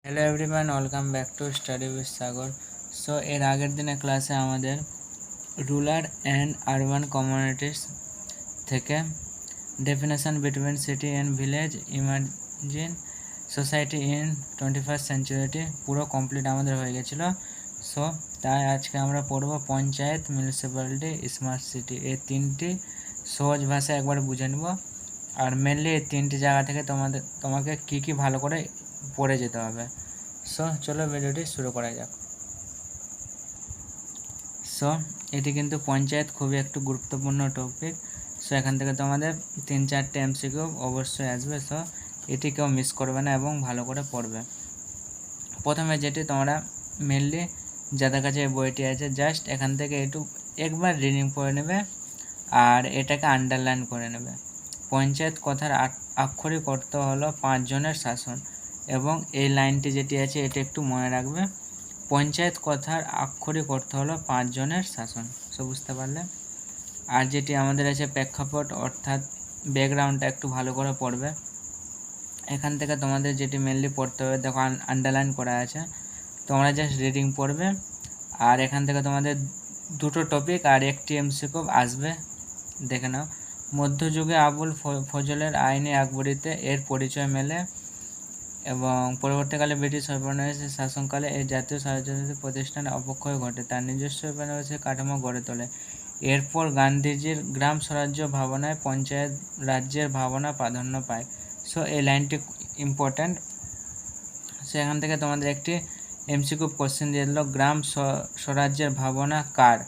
Hello everyone, welcome back to study with Sagar. So এর আগের দিনে ক্লাসে আমাদের রুরাল অ্যান্ড আরবান কমিউনিটিস থেকে definition between city and village imagine society in 21st সেঞ্চুরিটি পুরো complete আমাদের হয়ে গেছিলো। সো তাই আজকে আমরা পড়বো পঞ্চায়েত, মিউনিসিপ্যালিটি, স্মার্ট সিটি, এই তিনটি সহজ ভাষায় একবার বুঝে নেব। আর মেনলি এই তিনটি জায়গা থেকে তোমাকে কি ভালো করে পড়ে যেতে হবে। সো চলো ভিডিওটি শুরু করা যাক। সো এটি কিন্তু পঞ্চায়েত খুবই একটু গুরুত্বপূর্ণ টপিক। সো এখান থেকে তোমাদের 3-4টে এমসিকিউ অবশ্যই আসবে। সো এটি কেউ মিস করবে না এবং ভালো করে পড়বে। প্রথমে যেটি তোমরা মেনলি যাদের কাছে এই বইটি আছে, জাস্ট এখান থেকে একবার রিডিং করে নেবে আর এটাকে আন্ডারলাইন করে নেবে। পঞ্চায়েত কথার আক্ষরিক অর্থ হলো 5 জনের শাসন, এবং এই লাইনটি যেটি আছে এটা একটু মনে রাখবে। পঞ্চায়েত কথার আক্ষরিক অর্থ হলো 5 জনের শাসন। সো বুঝতে পারলে। আর যেটি আমাদের আছে প্রেক্ষাপট অর্থাৎ ব্যাকগ্রাউন্ডটা একটু ভালো করে পড়বে। এখান থেকে তোমাদের যেটি মেনলি পড়তে হবে, দেখো আন্ডারলাইন করা আছে, তোমরা জাস্ট রিডিং পড়বে। আর এখান থেকে তোমাদের দুটো টপিক আর একটি এমসিকিউ আসবে, দেখে নাও। মধ্যযুগে আবুল ফজলের আইনে আকবরীতে এর পরিচয় মেলে, এবং পরবর্তীকালে ব্রিটিশ ঔপনিবেশিক শাসনকালে এই জাতীয় স্বায়ত্তশাসিত প্রতিষ্ঠানের অবক্ষয় ঘটে, তার নিজস্ব ঔপনিবেশিক কাঠামো গড়ে তোলে। এরপর গান্ধীজির গ্রাম স্বরাজ্য ভাবনায় পঞ্চায়েত রাজ্যের ভাবনা প্রাধান্য পায়। সো এই লাইনটি ইম্পর্ট্যান্ট। সো এখান থেকে তোমাদের একটি এমসিকিউ কোশ্চেন দিয়ে দিল, গ্রাম স্বরাজ্যের ভাবনা কার?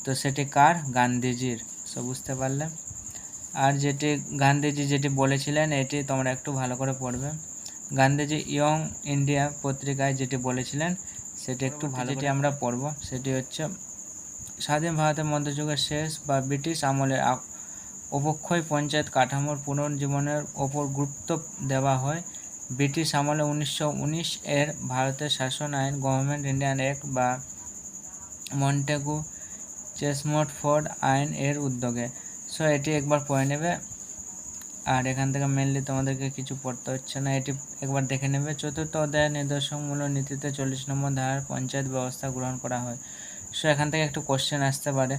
তো সেটি কার? গান্ধীজির। সো বুঝতে পারলে। আর যেটি গান্ধীজি যেটি বলেছিলেন এটি তোমরা একটু ভালো করে পড়বে। গান্ধীজি ইয়ং ইন্ডিয়া পত্রিকায় যেটি বলেছিলেন সেটি একটু ভালো, যেটি আমরা পড়ব সেটি হচ্ছে, স্বাধীন ভারতের মধ্যযুগের শেষ বা ব্রিটিশ আমলের অবক্ষয় পঞ্চায়েত কাঠামোর পুনর্জীবনের ওপর গুরুত্ব দেওয়া হয়। ব্রিটিশ আমলে 1919 এর ভারতের শাসন আইন, গভর্নমেন্ট ইন্ডিয়ান অ্যাক্ট বা মন্টেগু চেসমোটফোর্ড আইন এর উদ্যোগে। সো এটি একবার পড়ে নেবে। আর এখান থেকে মেনলি তোমাদেরকে কিছু পড়তে হচ্ছে না, এটি একবার দেখে নেবে। চতুর্থ অধ্যায়ের নির্দেশকমূলক নীতিতে 40 নম্বর ধারার পঞ্চায়েত ব্যবস্থা গ্রহণ করা হয়। সো এখান থেকে একটু কোশ্চেন আসতে পারে,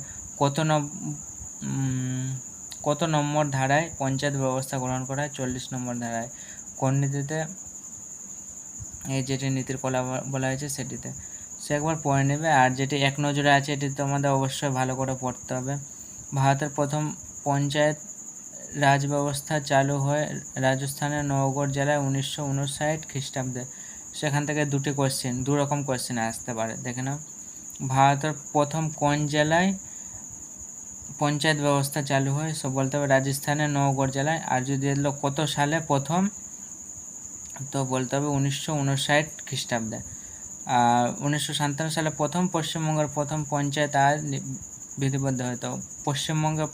কত নম্বর ধারায় পঞ্চায়েত ব্যবস্থা গ্রহণ করা হয়? 40 নম্বর ধারায়। কোন নীতিতে? এই যেটি নীতির কলা বলা হয়েছে সেটিতে। সে একবার পড়ে নেবে। আর যেটি এক নজরে আছে এটি তোমাদের অবশ্যই ভালো করে পড়তে হবে। ভারতের প্রথম পঞ্চায়েত রাজ ব্যবস্থা চালু হয় রাজস্থানের নওগড় জেলায় 1959 খ্রিস্টাব্দে। সেখান থেকে দু রকম কোশ্চেন আসতে পারে, দেখে নাও। ভারতের প্রথম কোন জেলায় পঞ্চায়েত ব্যবস্থা চালু হয়? সব বলতে হবে রাজস্থানের নওগড় জেলায়। আর যদি এলো কত সালে প্রথম, তো বলতে হবে 1959 খ্রিস্টাব্দে। আর 1957 সালে প্রথম পশ্চিমবঙ্গের প্রথম পঞ্চায়েত আইন বিধিবদ্ধ হয়। তো পশ্চিমবঙ্গে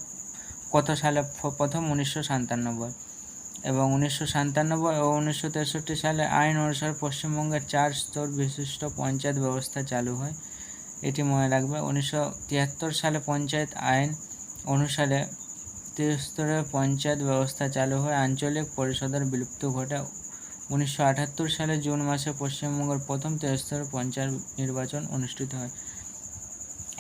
কত সালে প্রথম? 1997। এবং 1997 ও 1963 সালে আইন অনুসারে পশ্চিমবঙ্গের 4 স্তর বিশিষ্ট পঞ্চায়েত ব্যবস্থা চালু হয়, এটি মনে রাখবে। 1973 সালে পঞ্চায়েত আইন অনুসারে ত্রিস্তরের পঞ্চায়েত ব্যবস্থা চালু হয়, আঞ্চলিক পরিষদের বিলুপ্তি ঘটে। 1978 সালে জুন মাসে পশ্চিমবঙ্গের প্রথম ত্রিস্তরের পঞ্চায়েত নির্বাচন অনুষ্ঠিত হয়।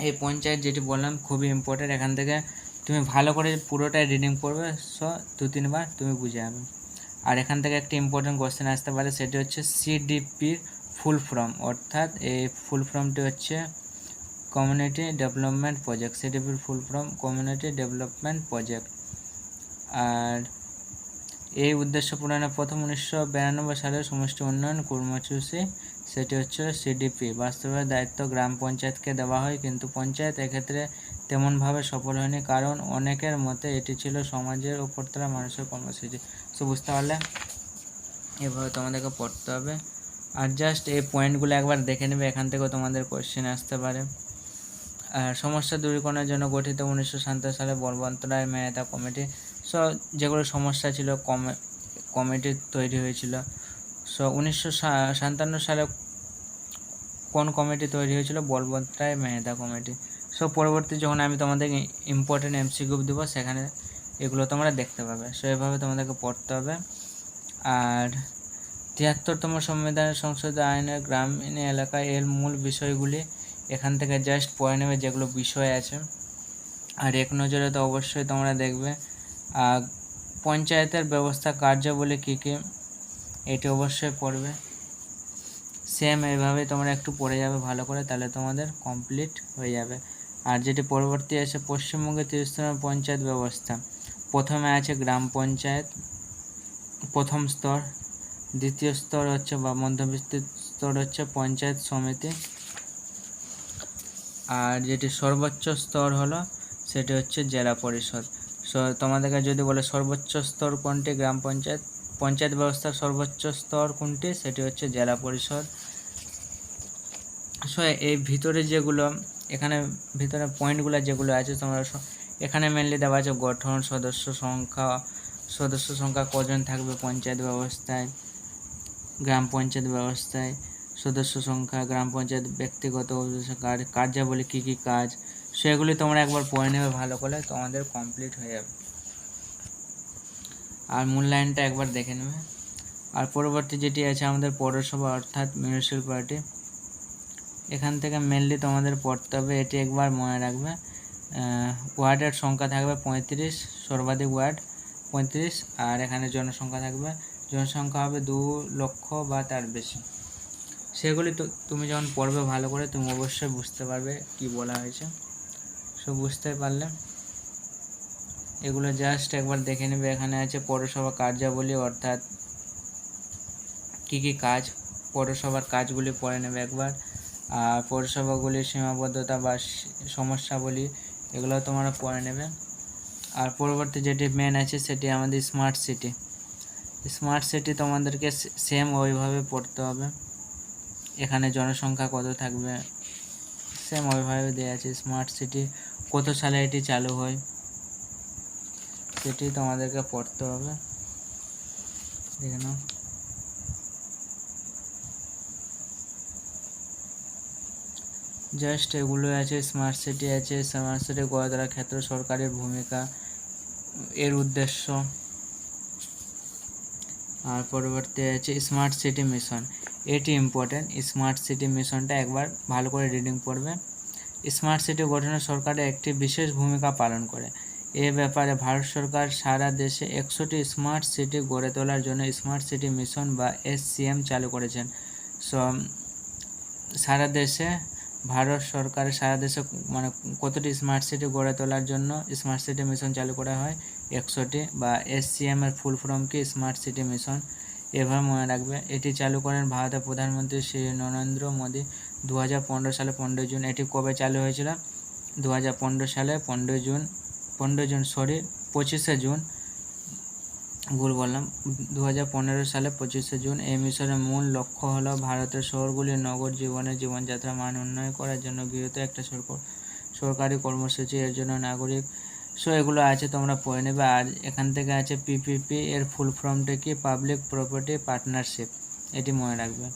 এই পঞ্চায়েত যেটি বললাম খুবই ইম্পর্টেন্ট, এখান থেকে তুমি ভালো করে পুরোটাই রিডিং করবে। সো 2-3 বার তুমি বুঝে যাবে। আর এখান থেকে একটি ইম্পর্টেন্ট কোশ্চেন আসতে পারে, সেটি হচ্ছে সিডিপির ফুল ফর্ম, অর্থাৎ এই ফুল ফর্মটি হচ্ছে কমিউনিটি ডেভেলপমেন্ট প্রজেক্ট। সিডিপির full form community development project. আর এই উদ্দেশ্য পূরণে প্রথম 1992 সালে সমষ্টি উন্নয়ন কর্মসূচি, সেটি হচ্ছে সিডিপি, বাস্তবের দায়িত্ব গ্রাম পঞ্চায়েতকে দেওয়া হয়, কিন্তু পঞ্চায়েত এক্ষেত্রে তেমনভাবে সফল হয়নি, কারণ অনেকের মতে এটি ছিল সমাজের উপরতলা মানুষের কর্মসূচি। সো বুঝতে পারলে, এভাবে তোমাদেরকে পড়তে হবে। আর জাস্ট এই পয়েন্টগুলো একবার দেখে নেবে, এখান থেকেও তোমাদের কোশ্চেন আসতে পারে। আর সমস্যা দূরীকরণের জন্য গঠিত 1957 সালে বলবন্ত রায় মেহতা কমিটি। সো যেগুলো সমস্যা ছিল কমিটি তৈরি হয়েছিল। সো 1957 সালে কোন কমিটি তৈরি হয়েছিল? বলবন্ত রায় মেহতা কমিটি। সো পরবর্তী যখন আমি তোমাদের ইম্পর্টেন্ট এমসিকিউ দেবো সেখানে এগুলো তোমরা দেখতে পাবে। সো এভাবে তোমাদেরকে পড়তে হবে। আর 73তম সংবিধানের সংশোধিত আইনের গ্রামীণ এলাকায় এর মূল বিষয়গুলি এখান থেকে জাস্ট পড়ে নেবে যেগুলো বিষয় আছে। আর এক নজরে তো অবশ্যই তোমরা দেখবে পঞ্চায়েতের ব্যবস্থা কার্যাবলী কী কী, এটি অবশ্যই পড়বে। সেম এইভাবে তোমরা একটু পড়ে যাবে ভালো করে, তাহলে তোমাদের কমপ্লিট হয়ে যাবে। আর যেটি পরবর্তী আছে পশ্চিমবঙ্গের 30তম পঞ্চায়েত ব্যবস্থা। প্রথমে আছে গ্রাম পঞ্চায়েত প্রথম স্তর, দ্বিতীয় স্তর হচ্ছে বা মধ্যবর্তী স্তর হচ্ছে পঞ্চায়েত সমিতি, আর যেটি সর্বোচ্চ স্তর হলো সেটি হচ্ছে জেলা পরিষদ। তোমাদেরকে যদি বলে সর্বোচ্চ স্তর কোনটি গ্রাম পঞ্চায়েত, পঞ্চায়েত ব্যবস্থার সর্বোচ্চ স্তর কোনটি, সেটি হচ্ছে জেলা পরিষদ। এই ভিতরে যেগুলো এখানে ভিতরে পয়েন্টগুলো যেগুলো আছে তোমরা এখানে মেনলি দেওয়া আছে গঠন, সদস্য সংখ্যা কজন থাকবে পঞ্চায়েত ব্যবস্থায়, গ্রাম পঞ্চায়েত ব্যবস্থায়, সদস্য সংখ্যা, গ্রাম পঞ্চায়েত ব্যক্তিগত কার্যাবলী কী কী কাজ, সেগুলি তোমরা একবার পড়ে নেবে ভালো করে, তোমাদের কমপ্লিট হয়ে যাবে। আর মূল্যায়নটা একবার দেখে নেবে। আর পরবর্তী যেটি আছে আমাদের পৌরসভা অর্থাৎ মিউনিসিপ্যালিটি। এখান থেকে মেনলি তোমাদের পড়তে হবে, এটি একবার মনে রাখবে। ওয়ার্ডের সংখ্যা থাকবে 35, সর্বাধিক ওয়ার্ড 35, আর এখানে জনসংখ্যা থাকবে, জনসংখ্যা হবে 2 লক্ষ বা তার বেশি। সেগুলি তো তুমি যখন পড়বে ভালো করে তুমি অবশ্যই বুঝতে পারবে কি বলা হয়েছে। বুঝতে পারলে এগুলো জাস্ট একবার দেখে নেবে। এখানে আছে পৌরসভা কার্যাবলী অর্থাৎ কী কী কাজ, পৌরসভার কাজগুলি পড়ে নেবে একবার। আর পৌরসভাগুলির সীমাবদ্ধতা বা সমস্যাবলী এগুলো তোমরা পড়ে নেবে। আর পরবর্তী যেটি মেন আছে সেটি আমাদের স্মার্ট সিটি। স্মার্ট সিটি তোমাদেরকে সেম ওইভাবে পড়তে হবে। এখানে জনসংখ্যা কত থাকবে সেম ওইভাবে দেওয়া আছে। স্মার্ট সিটি কত সালে এটি চালু হয় সেটি তোমাদেরকে পড়তে হবে, দেখে নাও। জাস্ট এগুলো আছে, স্মার্ট সিটি আছে, স্মার্ট সিটি গড়ে তোলার ক্ষেত্রে সরকারের ভূমিকা, এর উদ্দেশ্য। আর পরবর্তী আছে স্মার্ট সিটি মিশন, এটি ইম্পর্টেন্ট। স্মার্ট সিটি মিশনটা একবার ভালো করে রিডিং পড়বে। স্মার্ট সিটি গঠনে সরকারের একটি বিশেষ ভূমিকা পালন করে। এ ব্যাপারে ভারত সরকার সারা দেশে 100টি স্মার্ট সিটি গড়ে তোলার জন্য স্মার্ট সিটি মিশন বা SCM চালু করেছেন। সারা দেশে ভারত সরকারের সারা দেশে মানে কতটি স্মার্ট সিটি গড়ে তোলার জন্য স্মার্ট সিটি মিশন চালু করা হয়, 100টি, বা SCM এর ফুল ফর্ম কি, স্মার্ট সিটি মিশন। এভাবে মনে রাখবে। এটি চালু করেন ভারতের প্রধানমন্ত্রী শ্রী নরেন্দ্র মোদী 2015 সালে 15 জুন। এটি কবে চালু হয়েছিল? 2015 সালে 25শে জুন, ভুল বললাম, 2015 সালে 25শে জুন। এই মিশনের মূল লক্ষ্য হলো ভারতের শহরগুলির নগর জীবনযাত্রার মান উন্নয়ন করার জন্য গৃহীত একটা সরকারি কর্মসূচি। এর জন্য নাগরিক এগুলো আছে তোমরা পড়ে নেবে। আর এখান থেকে আছে PPP, এর ফুল ফর্মটা কি, পাবলিক প্রপার্টি পার্টনারশিপ, এটি মনে রাখবে।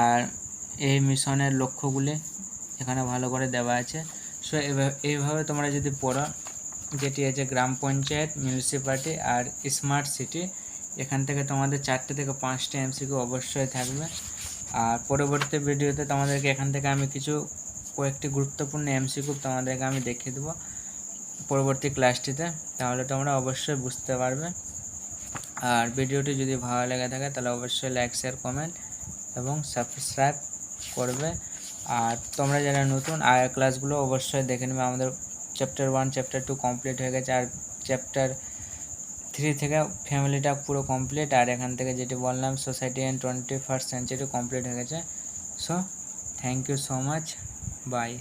আর এই মিশনের লক্ষ্যগুলি এখানে ভালো করে দেওয়া আছে। এইভাবে তোমরা যদি পড়ো, যেটি আছে গ্রাম পঞ্চায়েত, মিউনিসিপ্যালিটি আর স্মার্ট সিটি, এখান থেকে তোমাদের 4 থেকে 5টা MCQ অবশ্যই থাকবে। আর পরবর্তী ভিডিওতে তোমাদেরকে এখান থেকে আমি কয়েকটি গুরুত্বপূর্ণ MCQ তোমাদেরকে আমি দেখিয়ে দেবো পরবর্তী ক্লাসটিতে, তাহলে তোমরা অবশ্যই বুঝতে পারবে। আর ভিডিওটি যদি ভালো লেগে থাকে তাহলে অবশ্যই লাইক, শেয়ার, কমেন্ট এবং সাবস্ক্রাইব করবে। আর তোমরা যারা নতুন আগের ক্লাসগুলো অবশ্যই দেখে নেবে। আমাদের চ্যাপ্টার 1, চ্যাপ্টার 2 কমপ্লিট হয়ে গেছে, আর চ্যাপ্টার 3 থেকে ফ্যামিলিটা পুরো কমপ্লিট। আর এখান থেকে যেটি বললাম society and 21st century complete হয়ে গেছে। Thank you so much, by.